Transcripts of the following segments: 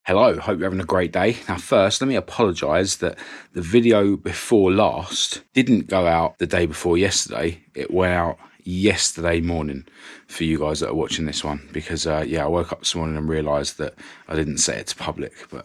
Hello, hope you're having a great day. Now first, let me apologise that the video before last didn't go out the day before yesterday. It went out yesterday morning for you guys that are watching this one because I woke up this morning and realised that I didn't set it to public, but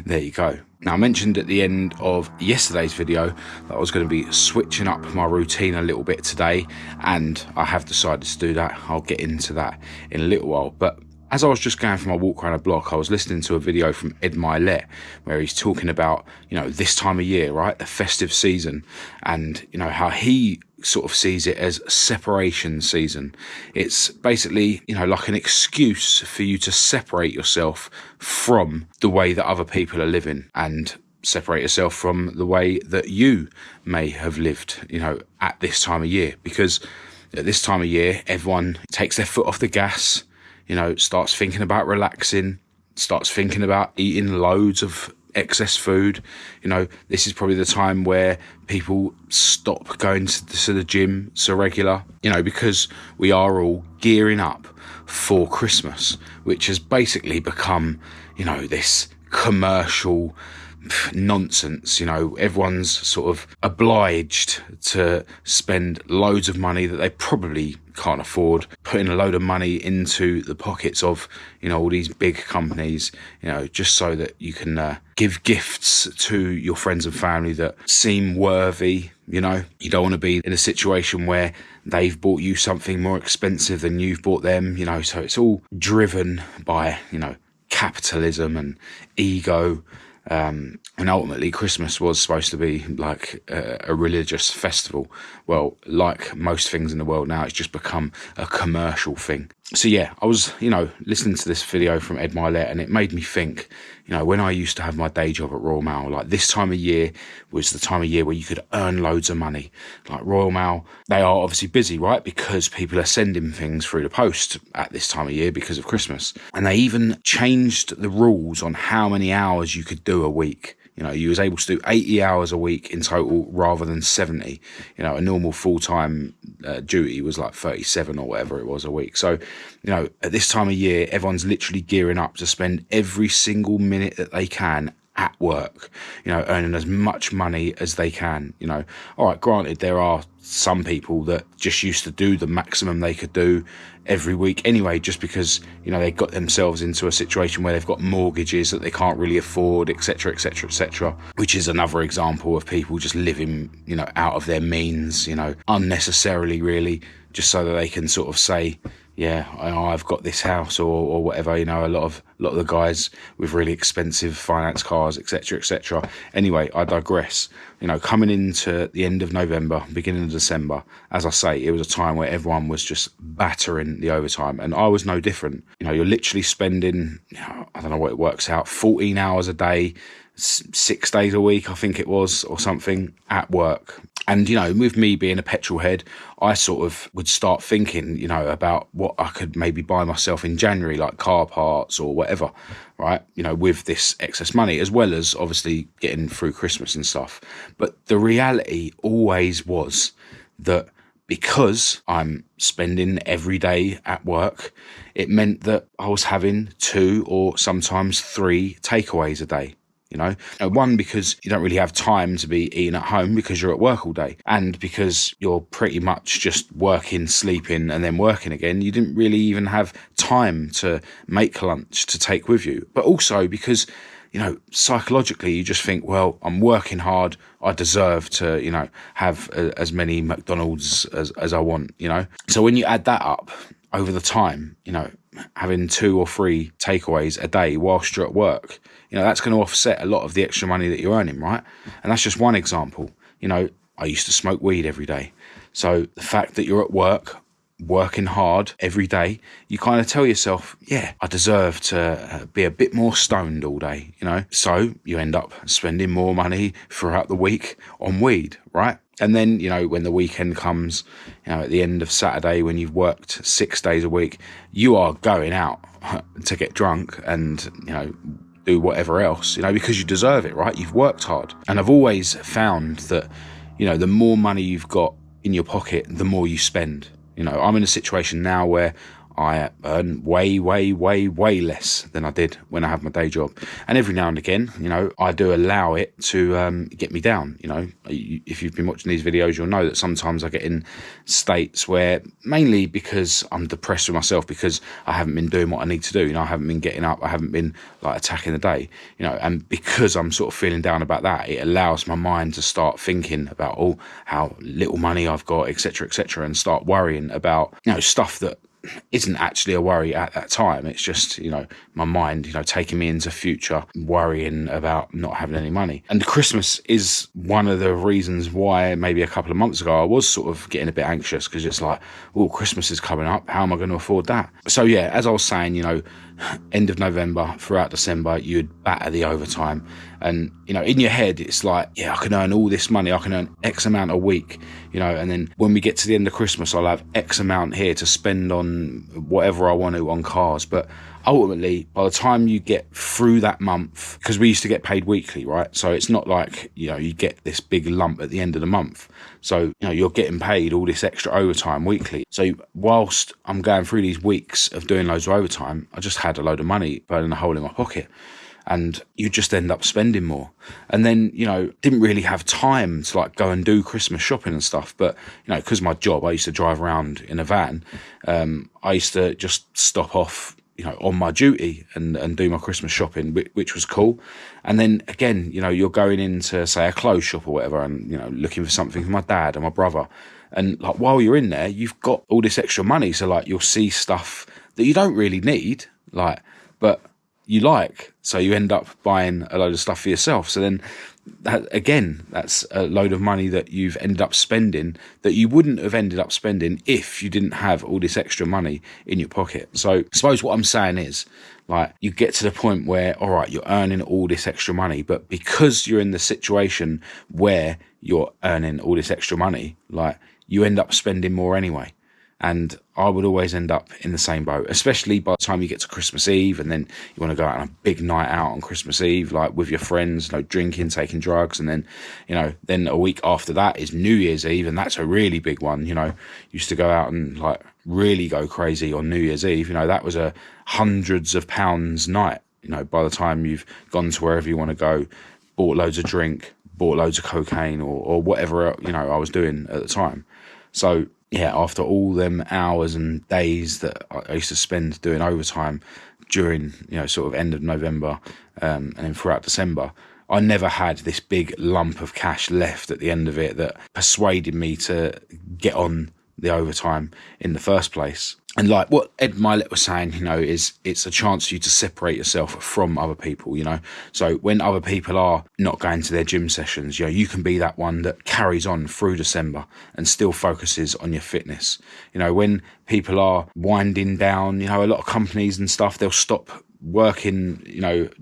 there you go. Now I mentioned at the end of yesterday's video that I was going to be switching up my routine a little bit today, and I have decided to do that. I'll get into that in a little while, but as I was just going for my walk around the block, I was listening to a video from Ed Milet where he's talking about, this time of year, right? The festive season, and, how he sort of sees it as separation season. It's basically, like an excuse for you to separate yourself from the way that other people are living and separate yourself from the way that you may have lived, at this time of year. Because at this time of year, everyone takes their foot off the gas, starts thinking about relaxing, starts thinking about eating loads of excess food. This is probably the time where people stop going to the gym so regular, because we are all gearing up for Christmas, which has basically become, this commercial nonsense. Everyone's sort of obliged to spend loads of money that they probably can't afford, putting a load of money into the pockets of all these big companies, just so that you can give gifts to your friends and family that seem worthy. You don't want to be in a situation where they've bought you something more expensive than you've bought them, so it's all driven by capitalism and ego. And ultimately Christmas was supposed to be like a religious festival. Well, like most things in the world now, it's just become a commercial thing. So yeah, I was, listening to this video from Ed Milet, and it made me think, when I used to have my day job at Royal Mail, like this time of year was the time of year where you could earn loads of money. Like Royal Mail, they are obviously busy, right? Because people are sending things through the post at this time of year because of Christmas. And they even changed the rules on how many hours you could do a week. You was able to do 80 hours a week in total rather than 70. A normal full-time duty was like 37 or whatever it was a week. So, at this time of year, everyone's literally gearing up to spend every single minute that they can at work, earning as much money as they can. All right, granted, there are some people that just used to do the maximum they could do every week anyway, just because they got themselves into a situation where they've got mortgages that they can't really afford, etc., etc., etc., which is another example of people just living out of their means, unnecessarily, really, just so that they can sort of say, yeah, I've got this house or whatever. A lot of the guys with really expensive finance cars, etc., etc. Anyway, I digress. Coming into the end of November, beginning of December, as I say, it was a time where everyone was just battering the overtime, and I was no different. You're literally spending, I don't know what it works out, 14 hours a day, 6 days a week, I think it was, or something, at work. And, with me being a petrol head, I sort of would start thinking, about what I could maybe buy myself in January, like car parts or whatever, right? With this excess money, as well as obviously getting through Christmas and stuff. But the reality always was that because I'm spending every day at work, it meant that I was having 2 or sometimes 3 takeaways a day. One, because you don't really have time to be eating at home because you're at work all day, and because you're pretty much just working, sleeping, and then working again. You didn't really even have time to make lunch to take with you. But also because, psychologically, you just think, well, I'm working hard. I deserve to, have as many McDonald's as I want, So when you add that up over the time, having 2 or 3 takeaways a day whilst you're at work, that's going to offset a lot of the extra money that you're earning, right? And that's just one example. I used to smoke weed every day. So the fact that you're at work, working hard every day, you kind of tell yourself, yeah, I deserve to be a bit more stoned all day, So you end up spending more money throughout the week on weed, right? And then, when the weekend comes, at the end of Saturday, when you've worked 6 days a week, you are going out to get drunk and, do whatever else, because you deserve it, right? You've worked hard. And I've always found that, the more money you've got in your pocket, the more you spend. I'm in a situation now where I earn way less than I did when I had my day job. And every now and again, I do allow it to get me down. If you've been watching these videos, you'll know that sometimes I get in states where, mainly because I'm depressed with myself, because I haven't been doing what I need to do. I haven't been getting up, I haven't been attacking the day, and because I'm sort of feeling down about that, it allows my mind to start thinking about how little money I've got, etc., and start worrying about stuff that isn't actually a worry at that time. It's just my mind taking me into future worrying about not having any money. And Christmas is one of the reasons why maybe a couple of months ago I was sort of getting a bit anxious, because it's like, Christmas is coming up, how am I going to afford that? So yeah, as I was saying, end of November throughout December, you'd batter the overtime, and in your head it's like, I can earn all this money, I can earn X amount a week, and then when we get to the end of Christmas, I'll have X amount here to spend on whatever I want to on cars. But ultimately, by the time you get through that month, because we used to get paid weekly, right? So it's not like you get this big lump at the end of the month. So you're getting paid all this extra overtime weekly. So whilst I'm going through these weeks of doing loads of overtime, I just had a load of money burning a hole in my pocket, and you just end up spending more. And then didn't really have time to go and do Christmas shopping and stuff. But because my job, I used to drive around in a van. I used to just stop off on my duty and do my Christmas shopping, which was cool. And then again, you're going into, say, a clothes shop or whatever, and looking for something for my dad and my brother, and while you're in there, you've got all this extra money, so you'll see stuff that you don't really need, but you like, so you end up buying a load of stuff for yourself. So then that's a load of money that you've ended up spending that you wouldn't have ended up spending if you didn't have all this extra money in your pocket. So I suppose what I'm saying is, you get to the point where, all right, you're earning all this extra money, but because you're in the situation where you're earning all this extra money, you end up spending more anyway. And I would always end up in the same boat, especially by the time you get to Christmas Eve, and then you want to go out on a big night out on Christmas Eve, with your friends, drinking, taking drugs. And then, then a week after that is New Year's Eve, and that's a really big one. Used to go out and really go crazy on New Year's Eve. That was a hundreds of pounds night. By the time you've gone to wherever you want to go, bought loads of drink, bought loads of cocaine or whatever, I was doing at the time. So yeah, after all them hours and days that I used to spend doing overtime during, sort of end of November and then throughout December, I never had this big lump of cash left at the end of it that persuaded me to get on the overtime in the first place. And what Ed Milet was saying, is it's a chance for you to separate yourself from other people, So when other people are not going to their gym sessions, you can be that one that carries on through December and still focuses on your fitness. When people are winding down, a lot of companies and stuff, they'll stop working,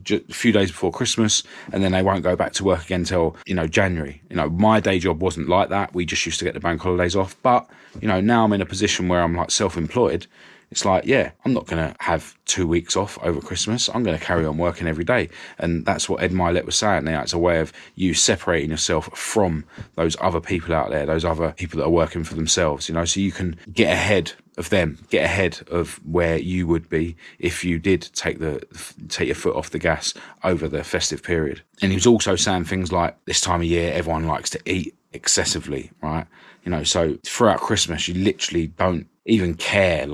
just a few days before Christmas, and then they won't go back to work again till, January. My day job wasn't like that. We just used to get the bank holidays off. But, now I'm in a position where I'm self-employed. It's I'm not going to have 2 weeks off over Christmas. I'm going to carry on working every day. And that's what Ed Milet was saying there. It's a way of you separating yourself from those other people out there, those other people that are working for themselves, so you can get ahead of them, get ahead of where you would be if you did take your foot off the gas over the festive period. And he was also saying things like, this time of year, everyone likes to eat excessively, right? So throughout Christmas, you literally don't even care,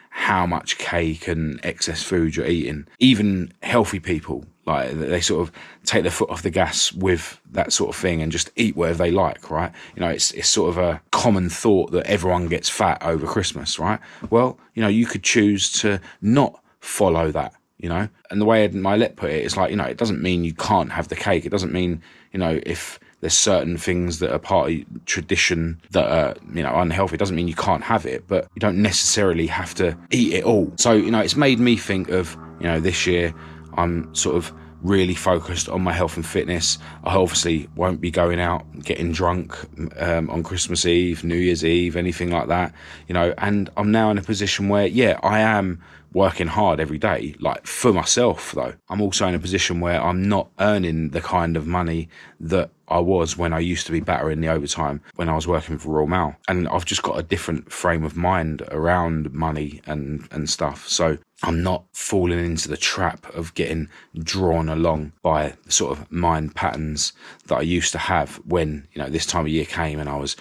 how much cake and excess food you're eating. Even healthy people, they sort of take their foot off the gas with that sort of thing and just eat whatever they like, right? It's sort of a common thought that everyone gets fat over Christmas, right? Well, you could choose to not follow that, And the way Ed Milet put it, it's it doesn't mean you can't have the cake. It doesn't mean, if there's certain things that are part of tradition that are, unhealthy. It doesn't mean you can't have it, but you don't necessarily have to eat it all. So, it's made me think of, this year I'm sort of really focused on my health and fitness. I obviously won't be going out getting drunk on Christmas Eve, New Year's Eve, anything like that, and I'm now in a position where, I am working hard every day, like for myself though. I'm also in a position where I'm not earning the kind of money that I was when I used to be battering the overtime when I was working for Royal Mail. And I've just got a different frame of mind around money and stuff. So I'm not falling into the trap of getting drawn along by the sort of mind patterns that I used to have when, this time of year came and I was,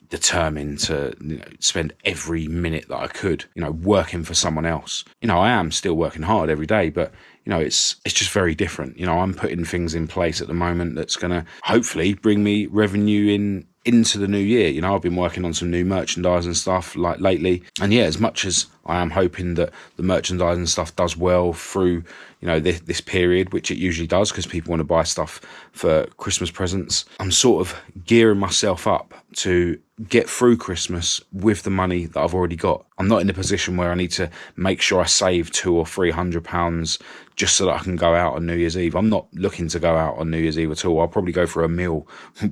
determined to spend every minute that I could, working for someone else. I am still working hard every day, but it's just very different. I'm putting things in place at the moment that's going to hopefully bring me revenue into the new year. I've been working on some new merchandise and stuff like lately. And yeah, as much as I am hoping that the merchandise and stuff does well through, this period, which it usually does because people want to buy stuff for Christmas presents, I'm sort of gearing myself up to get through Christmas with the money that I've already got. I'm not in a position where I need to make sure I save £200 or £300 just so that I can go out on New Year's Eve. I'm not looking to go out on New Year's Eve at all. I'll probably go for a meal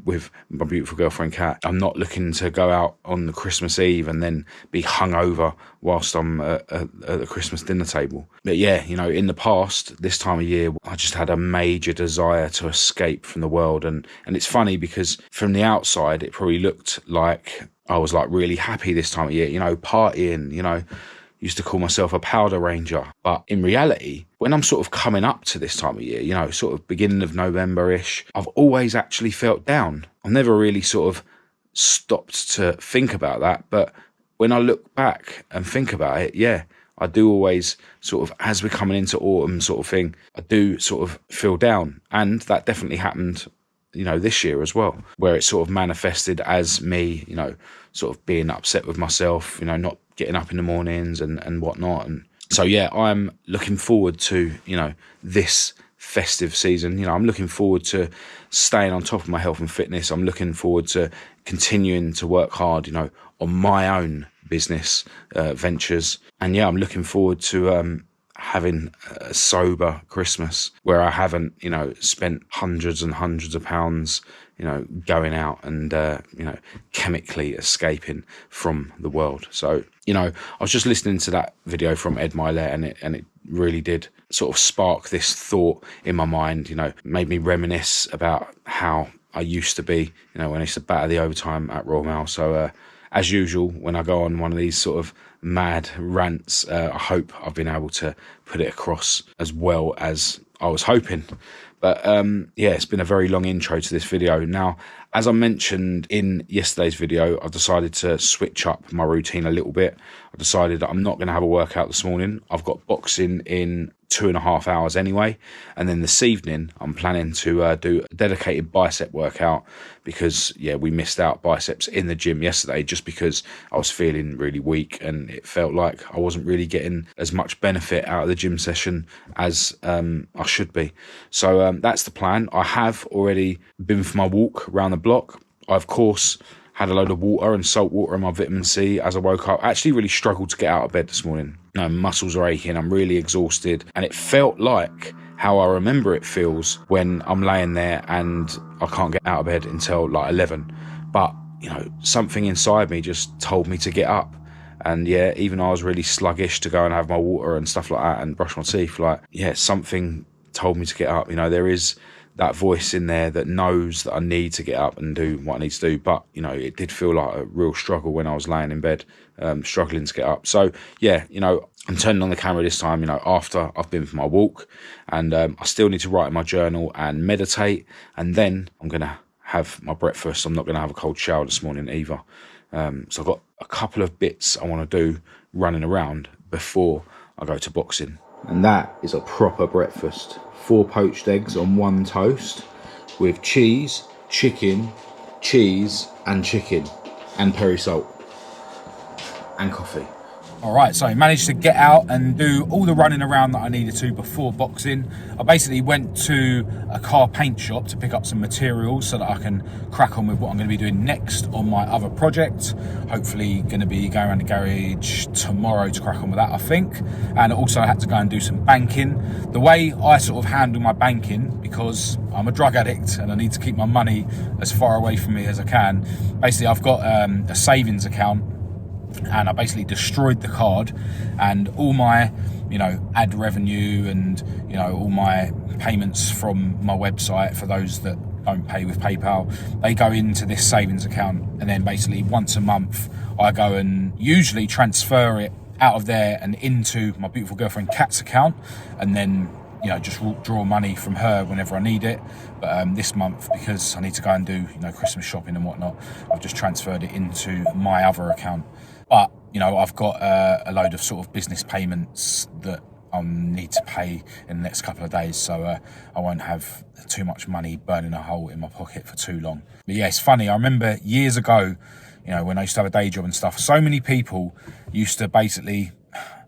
with my beautiful girlfriend Kat. I'm not looking to go out on the Christmas Eve and then be hungover whilst I'm at the Christmas dinner table. But yeah, in the past, this time of year, I just had a major desire to escape from the world. And it's funny because from the outside, it probably looked like I was like really happy this time of year, partying, used to call myself a powder ranger. But in reality, when I'm sort of coming up to this time of year, sort of beginning of November-ish, I've always actually felt down. I've never really sort of stopped to think about that. But when I look back and think about it, yeah, I do always sort of, as we're coming into autumn sort of thing, I do sort of feel down. And that definitely happened this year as well, where it sort of manifested as me, sort of being upset with myself, not getting up in the mornings and whatnot. And so, yeah, I'm looking forward to, this festive season. I'm looking forward to staying on top of my health and fitness. I'm looking forward to continuing to work hard, on my own business ventures. And yeah, I'm looking forward to, having a sober Christmas where I haven't, spent hundreds and hundreds of pounds, going out and, chemically escaping from the world. So, I was just listening to that video from Ed Milet and it really did sort of spark this thought in my mind, made me reminisce about how I used to be, when I used to batter the overtime at Royal Mail. So, as usual, when I go on one of these sort of mad rants, I hope I've been able to put it across as well as I was hoping. But yeah, it's been a very long intro to this video. Now, as I mentioned in yesterday's video, I've decided to switch up my routine a little bit. I decided that I'm not going to have a workout this morning. I've got boxing in 2.5 hours anyway. And then this evening, I'm planning to do a dedicated bicep workout because, yeah, we missed out biceps in the gym yesterday just because I was feeling really weak and it felt like I wasn't really getting as much benefit out of the gym session as I should be. So that's the plan. I have already been for my walk around the block. I, of course, had a load of water and salt water and my vitamin C as I woke up. I actually really struggled to get out of bed this morning. Muscles are aching, I'm really exhausted. And it felt like how I remember it feels when I'm laying there and I can't get out of bed until like 11. But, something inside me just told me to get up. And yeah, even I was really sluggish to go and have my water and stuff like that and brush my teeth. Like, yeah, something told me to get up. There is that voice in there that knows that I need to get up and do what I need to do. But, it did feel like a real struggle when I was laying in bed, struggling to get up. So, yeah, I'm turning on the camera this time, after I've been for my walk. And I still need to write in my journal and meditate. And then I'm going to have my breakfast. I'm not going to have a cold shower this morning either. So I've got a couple of bits I want to do running around before I go to boxing. And that is a proper breakfast. 4 poached eggs on 1 toast with cheese, chicken, and peri salt and coffee. All right, so I managed to get out and do all the running around that I needed to before boxing. I basically went to a car paint shop to pick up some materials so that I can crack on with what I'm going to be doing next on my other project. Hopefully going to be going around the garage tomorrow to crack on with that, I think. And also I had to go and do some banking. The way I sort of handle my banking, because I'm a drug addict and I need to keep my money as far away from me as I can. Basically, I've got a savings account and I basically destroyed the card and all my you know, ad revenue and, you know, all my payments from my website, for those that don't pay with PayPal, they go into this savings account, and then basically once a month I go and usually transfer it out of there and into my beautiful girlfriend Kat's account, and then, you know, just draw money from her whenever I need it. But this month, because I need to go and do, you know, Christmas shopping and whatnot, I've just transferred it into my other account. But, you know, I've got a load of sort of business payments that I need to pay in the next couple of days, so I won't have too much money burning a hole in my pocket for too long. But yeah, it's funny, I remember years ago, you know, when I used to have a day job and stuff, so many people used to basically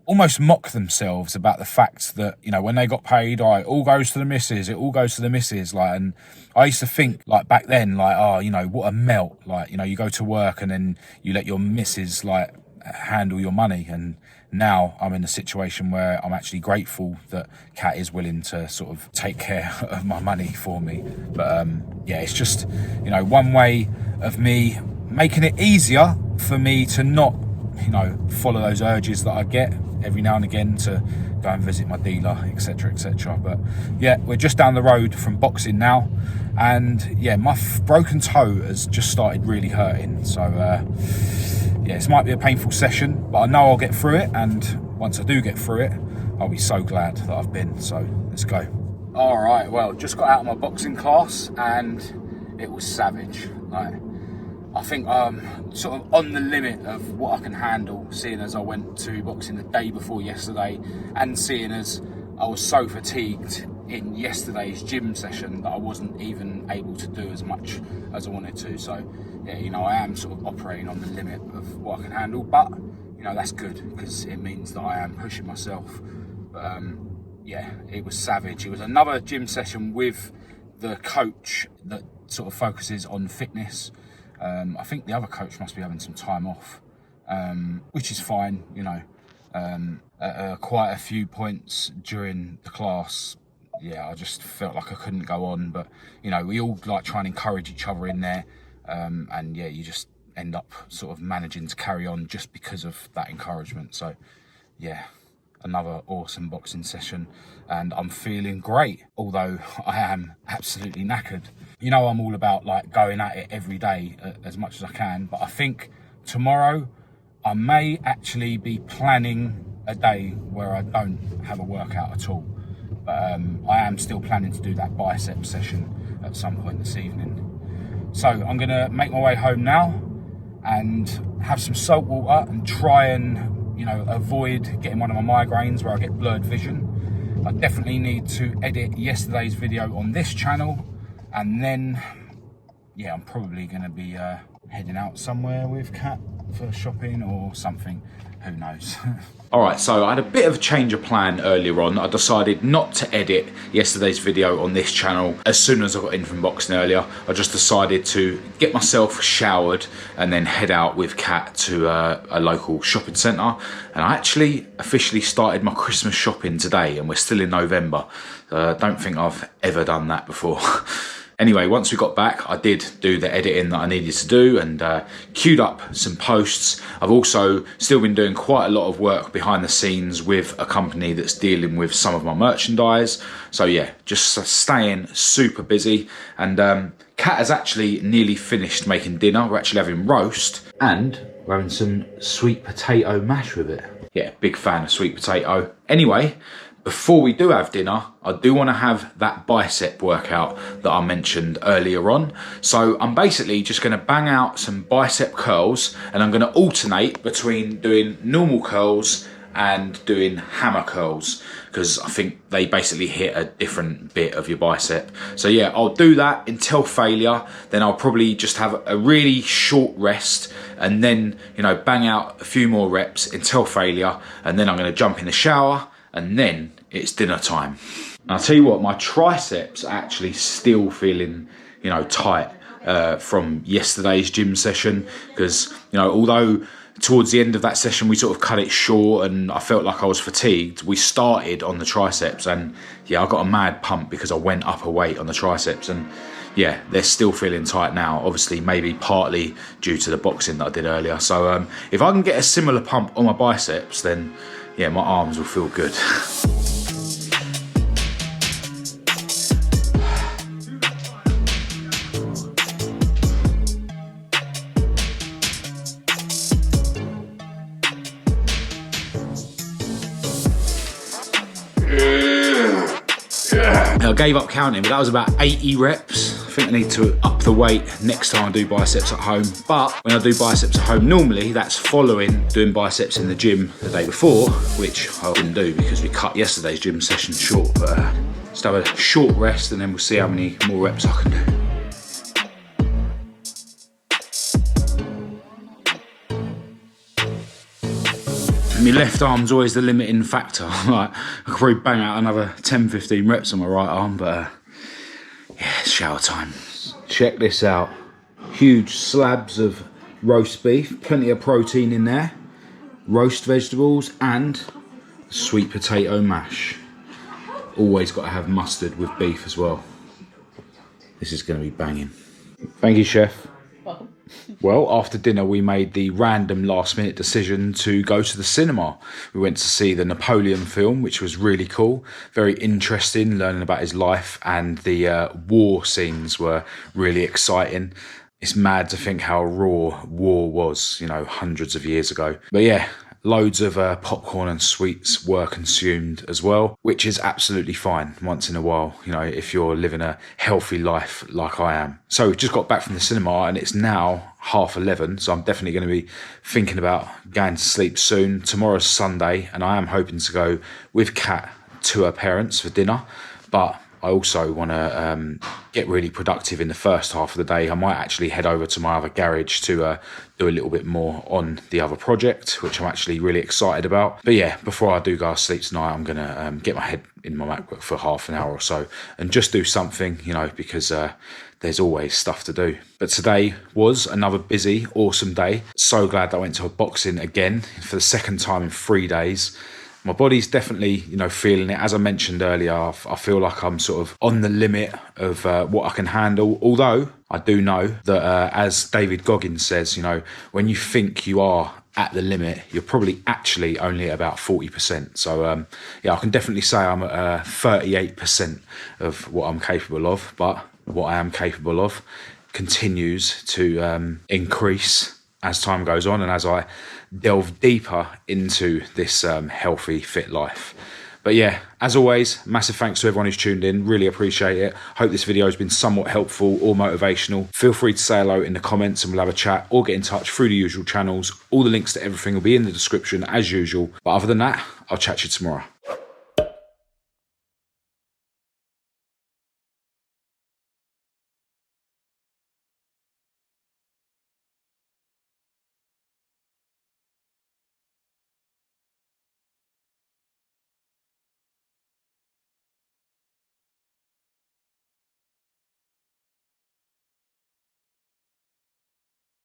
almost mock themselves about the fact that, you know, when they got paid, it all goes to the missus, like, and I used to think, like, back then, like, oh, you know, what a melt, like, you know, you go to work and then you let your missus, like, handle your money. And now I'm in a situation where I'm actually grateful that Kat is willing to sort of take care of my money for me. But yeah, it's just, you know, one way of me making it easier for me to not, you know, follow those urges that I get every now and again to go and visit my dealer, etc, etc. But yeah, we're just down the road from boxing now, and yeah, my broken toe has just started really hurting, so yeah, this might be a painful session, but I know I'll get through it, and once I do get through it, I'll be so glad that I've been. So let's go. All right, well, just got out of my boxing class and it was savage. Like, I think I'm sort of on the limit of what I can handle, seeing as I went to boxing the day before yesterday, and seeing as I was so fatigued in yesterday's gym session that I wasn't even able to do as much as I wanted to. So yeah, you know, I am sort of operating on the limit of what I can handle, but you know, that's good because it means that I am pushing myself. But yeah, it was savage. It was another gym session with the coach that sort of focuses on fitness. I think the other coach must be having some time off, which is fine, you know. At quite a few points during the class, yeah, I just felt like I couldn't go on, but you know, we all like try and encourage each other in there, and yeah, you just end up sort of managing to carry on just because of that encouragement. So yeah, another awesome boxing session, and I'm feeling great, although I am absolutely knackered. You know, I'm all about like going at it every day as much as I can, but I think tomorrow I may actually be planning a day where I don't have a workout at all. But I am still planning to do that bicep session at some point this evening. So I'm gonna make my way home now and have some salt water and try and, you know, avoid getting one of my migraines where I get blurred vision. I definitely need to edit yesterday's video on this channel, and then yeah, I'm probably gonna be heading out somewhere with Kat for shopping or something, who knows. All right, so I had a bit of a change of plan earlier on. I decided not to edit yesterday's video on this channel. As soon as I got in from boxing earlier, I just decided to get myself showered and then head out with Kat to a local shopping centre. And I actually officially started my Christmas shopping today, and we're still in November. I don't think I've ever done that before. Anyway, once we got back, I did do the editing that I needed to do and queued up some posts. I've also still been doing quite a lot of work behind the scenes with a company that's dealing with some of my merchandise. So yeah, just staying super busy. And Kat has actually nearly finished making dinner. We're actually having roast and we're having some sweet potato mash with it. Yeah, big fan of sweet potato. Anyway, before we do have dinner, I do want to have that bicep workout that I mentioned earlier on. So I'm basically just going to bang out some bicep curls, and I'm going to alternate between doing normal curls and doing hammer curls, because I think they basically hit a different bit of your bicep. So yeah, I'll do that until failure. Then I'll probably just have a really short rest, and then, you know, bang out a few more reps until failure, and then I'm going to jump in the shower, and then it's dinner time. And I'll tell you what, my triceps are actually still feeling, you know, tight from yesterday's gym session, because, you know, although towards the end of that session we sort of cut it short and I felt like I was fatigued, we started on the triceps, and yeah, I got a mad pump because I went up a weight on the triceps, and yeah, they're still feeling tight now, obviously maybe partly due to the boxing that I did earlier. So if I can get a similar pump on my biceps, then yeah, my arms will feel good. I gave up counting, but that was about 80 reps. I think I need to up the weight next time I do biceps at home. But when I do biceps at home, normally that's following doing biceps in the gym the day before, which I didn't do because we cut yesterday's gym session short. But just have a short rest and then we'll see how many more reps I can do. My left arm's always the limiting factor. Like, I could probably bang out another 10-15 reps on my right arm, but yeah, it's shower time. Check this out. Huge slabs of roast beef, plenty of protein in there, roast vegetables and sweet potato mash. Always got to have mustard with beef as well. This is going to be banging. Thank you, chef. Welcome. Well, after dinner, we made the random last-minute decision to go to the cinema. We went to see the Napoleon film, which was really cool, very interesting, learning about his life, and the war scenes were really exciting. It's mad to think how raw war was, you know, hundreds of years ago. But yeah, loads of popcorn and sweets were consumed as well, which is absolutely fine once in a while, you know, if you're living a healthy life like I am. So we've just got back from the cinema and it's now 11:30, so I'm definitely going to be thinking about going to sleep soon. Tomorrow's Sunday and I am hoping to go with Kat to her parents for dinner, but I also want to get really productive in the first half of the day. I might actually head over to my other garage to do a little bit more on the other project, which I'm actually really excited about. But yeah, before I do go to sleep tonight, I'm going to get my head in my MacBook for half an hour or so and just do something, you know, because there's always stuff to do. But today was another busy, awesome day. So glad that I went to a boxing again for the second time in 3 days. My body's definitely, you know, feeling it. As I mentioned earlier, I feel like I'm sort of on the limit of what I can handle. Although I do know that, as David Goggins says, you know, when you think you are at the limit, you're probably actually only at about 40%. So, yeah, I can definitely say I'm at 38% of what I'm capable of. But what I am capable of continues to increase as time goes on and as I delve deeper into this healthy, fit life. But yeah, as always, massive thanks to everyone who's tuned in. Really appreciate it. Hope this video has been somewhat helpful or motivational. Feel free to say hello in the comments and we'll have a chat or get in touch through the usual channels. All the links to everything will be in the description as usual. But other than that, I'll chat to you tomorrow.